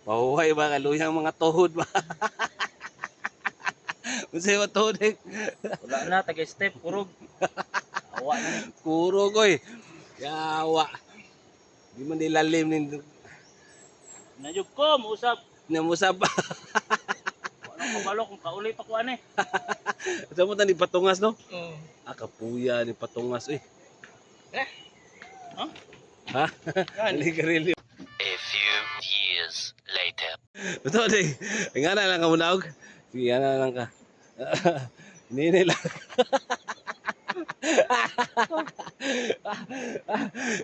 Mahuhay ba kaluyang mga tuhod ba? Unsay mo tuhod eh? Wala na, taga-step, kurog. Awa na ni. Kuro ko eh. Yawa. Di man nilalim nin Nadyog ko, mausap. namusab. Anong kabalo kung kaulit ako ani. Sa mo ni patungas no? Oo. Ah, kapuya ni patungas eh. Ha? Ha? Yan. Dali ka rin. A few years later. Ito di. Nga na lang ka munawag. Sige, nga na lang ka. Hindi lang.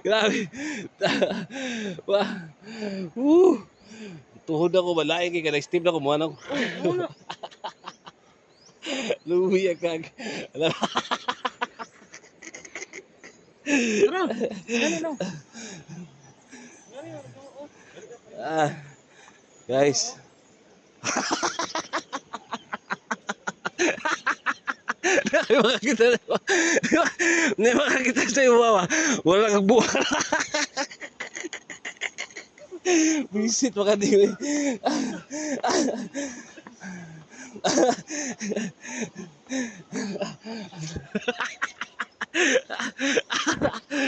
Grabe. Wah. Tuhod ako balay kay kanang steam na ko mo anong. Muna. Luya kag. Alam. Tara. Ano no? Ah. Guys. Hindi makakita na ba? Hindi makakita sa iyo ba? Wala kang buwan. Visit maka di.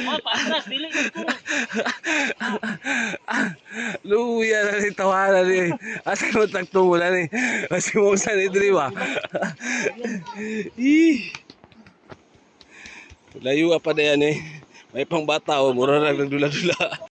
Oh, paatras, dili ko. Luya na ni tawanan ni. Asa mo tagtungo na ni. Kasi mo sa ni diri ba? Ih. Layo pa na yan eh. May pang bata o, mura na nagdula-dula.